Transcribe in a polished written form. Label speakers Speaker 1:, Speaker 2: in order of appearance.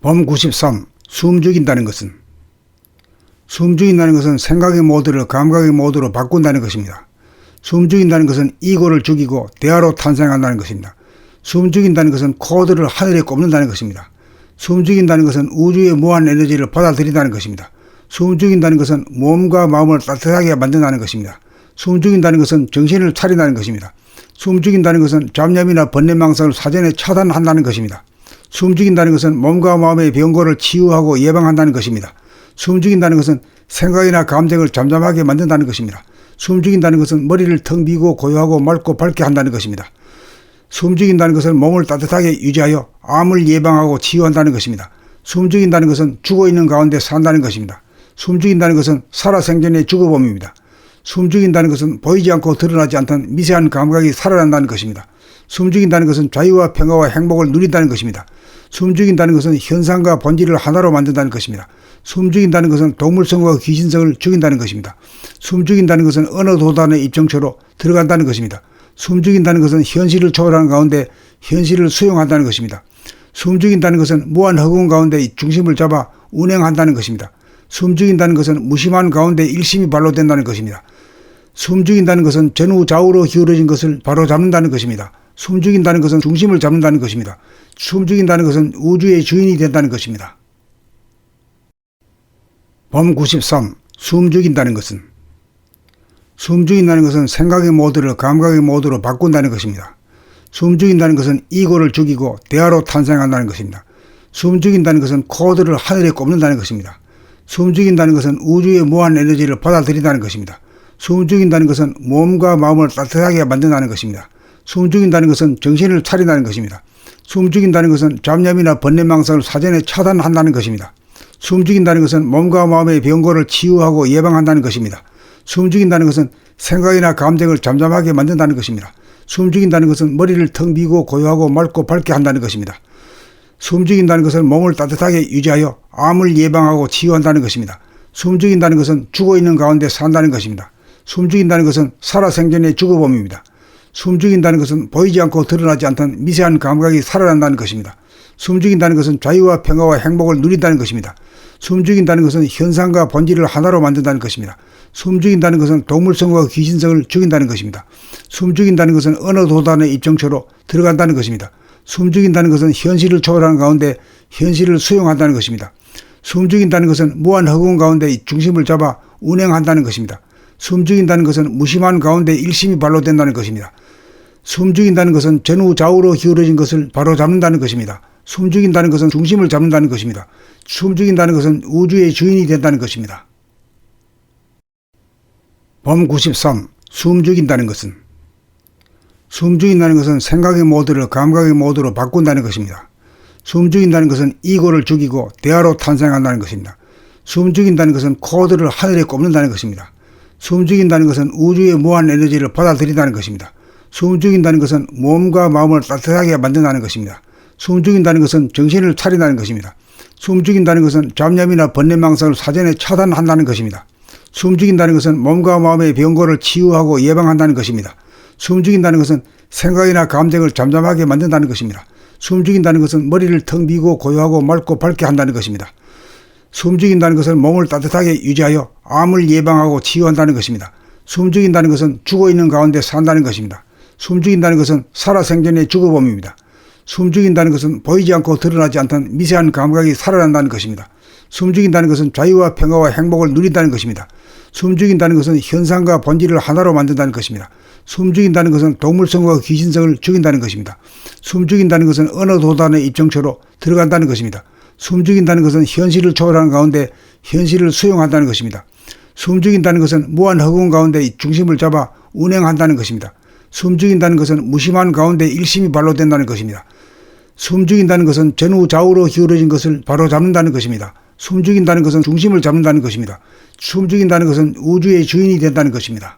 Speaker 1: 범 93. 숨 죽인다는 것은 생각의 모드를 감각의 모드로 바꾼다는 것입니다. 숨 죽인다는 것은 이고를 죽이고 대화로 탄생한다는 것입니다. 숨 죽인다는 것은 코드를 하늘에 꼽는다는 것입니다. 숨 죽인다는 것은 우주의 무한 에너지를 받아들인다는 것입니다. 숨 죽인다는 것은 몸과 마음을 따뜻하게 만든다는 것입니다. 숨 죽인다는 것은 정신을 차린다는 것입니다. 숨 죽인다는 것은 잡념이나 번뇌망상을 사전에 차단한다는 것입니다. 숨 죽인다는 것은 몸과 마음의 병고를 치유하고 예방한다는 것입니다. 숨 죽인다는 것은 생각이나 감정을 잠잠하게 만든다는 것입니다. 숨 죽인다는 것은 머리를 텅 비고 고요하고 맑고 밝게 한다는 것입니다. 숨 죽인다는 것은 몸을 따뜻하게 유지하여 암을 예방하고 치유한다는 것입니다. 숨 죽인다는 것은 죽어있는 가운데 산다는 것입니다. 숨 죽인다는 것은 살아생전의 죽어봄입니다. 숨 죽인다는 것은 보이지 않고 드러나지 않던 미세한 감각이 살아난다는 것입니다. 숨 죽인다는 것은 자유와 평화와 행복을 누린다는 것입니다. 숨 죽인다는 것은 현상과 본질을 하나로 만든다는 것입니다. 숨 죽인다는 것은 동물성과 귀신성을 죽인다는 것입니다. 숨 죽인다는 것은 어느 도단의 입정처로 들어간다는 것입니다. 숨 죽인다는 것은 현실을 초월하는 가운데 현실을 수용한다는 것입니다. 숨 죽인다는 것은 무한 허공 가운데 중심을 잡아 운행한다는 것입니다. 숨 죽인다는 것은 무심한 가운데 일심이 발로된다는 것입니다. 숨 죽인다는 것은 전후 좌우로 기울어진 것을 바로잡는다는 것입니다. 숨 죽인다는 것은 중심을 잡는다는 것입니다. 숨 죽인다는 것은 우주의 주인이 된다는 것입니다. 범 93. 숨 죽인다는 것은 생각의 모드를 감각의 모드로 바꾼다는 것입니다. 숨 죽인다는 것은 이고를 죽이고 대화로 탄생한다는 것입니다. 숨 죽인다는 것은 코드를 하늘에 꼽는다는 것입니다. 숨 죽인다는 것은 우주의 무한 에너지를 받아들인다는 것입니다. 숨 죽인다는 것은 몸과 마음을 따뜻하게 만든다는 것입니다. 숨 죽인다는 것은 정신을 차린다는 것입니다. 숨 죽인다는 것은 잡념이나 번뇌망상을 사전에 차단한다는 것입니다. 숨 죽인다는 것은 몸과 마음의 병고를 치유하고 예방한다는 것입니다. 숨 죽인다는 것은 생각이나 감정을 잠잠하게 만든다는 것입니다. 숨 죽인다는 것은 머리를 텅 비고 고요하고 맑고 밝게 한다는 것입니다. 숨 죽인다는 것은 몸을 따뜻하게 유지하여 암을 예방하고 치유한다는 것입니다. 숨 죽인다는 것은 죽어있는 가운데 산다는 것입니다. 숨 죽인다는 것은 살아생전의 죽어봄입니다. 숨 죽인다는 것은 보이지 않고 드러나지 않던 미세한 감각이 살아난다는 것입니다. 숨 죽인다는 것은 자유와 평화와 행복을 누린다는 것입니다. 숨 죽인다는 것은 현상과 본질을 하나로 만든다는 것입니다. 숨 죽인다는 것은 동물성과 귀신성을 죽인다는 것입니다. 숨 죽인다는 것은 어느 도단의 입정처로 들어간다는 것입니다. 숨 죽인다는 것은 현실을 초월하는 가운데 현실을 수용한다는 것입니다. 숨 죽인다는 것은 무한 허공 가운데 중심을 잡아 운행한다는 것입니다. 숨 죽인다는 것은 무심한 가운데 일심이 발로된다는 것입니다. 숨 죽인다는 것은 전후 좌우로 기울어진 것을 바로잡는다는 것입니다. 숨 죽인다는 것은 중심을 잡는다는 것입니다. 숨 죽인다는 것은 우주의 주인이 된다는 것입니다. 범 93. 숨 죽인다는 것은 생각의 모드를 감각의 모드로 바꾼다는 것입니다. 숨 죽인다는 것은 이고를 죽이고 대화로 탄생한다는 것입니다. 숨 죽인다는 것은 코드를 하늘에 꼽는다는 것입니다. 숨 죽인다는 것은 우주의 무한 에너지를 받아들인다는 것입니다. 숨 죽인다는 것은 몸과 마음을 따뜻하게 만든다는 것입니다. 숨 죽인다는 것은 정신을 차린다는 것입니다. 숨 죽인다는 것은 잡념이나 번뇌망상을 사전에 차단한다는 것입니다. 숨 죽인다는 것은 몸과 마음의 병고를 치유하고 예방한다는 것입니다. 숨 죽인다는 것은 생각이나 감정을 잠잠하게 만든다는 것입니다. 숨 죽인다는 것은 머리를 텅 비고 고요하고 맑고 밝게 한다는 것입니다. 숨 죽인다는 것은 몸을 따뜻하게 유지하여 암을 예방하고 치유한다는 것입니다. 숨 죽인다는 것은 죽어있는 가운데 산다는 것입니다. 숨 죽인다는 것은 살아생전의 죽어봄입니다. 숨 죽인다는 것은 보이지 않고 드러나지 않던 미세한 감각이 살아난다는 것입니다. 숨 죽인다는 것은 자유와 평화와 행복을 누린다는 것입니다. 숨 죽인다는 것은 현상과 본질을 하나로 만든다는 것입니다. 숨 죽인다는 것은 동물성과 귀신성을 죽인다는 것입니다. 숨 죽인다는 것은 어느 도단의 입정처로 들어간다는 것입니다. 숨 죽인다는 것은 현실을 초월하는 가운데 현실을 수용한다는 것입니다. 숨 죽인다는 것은 무한 허공 가운데 중심을 잡아 운행한다는 것입니다. 숨 죽인다는 것은 무심한 가운데 일심이 발로된다는 것입니다. 숨 죽인다는 것은 전후 좌우로 기울어진 것을 바로잡는다는 것입니다. 숨 죽인다는 것은 중심을 잡는다는 것입니다. 숨 죽인다는 것은 우주의 주인이 된다는 것입니다.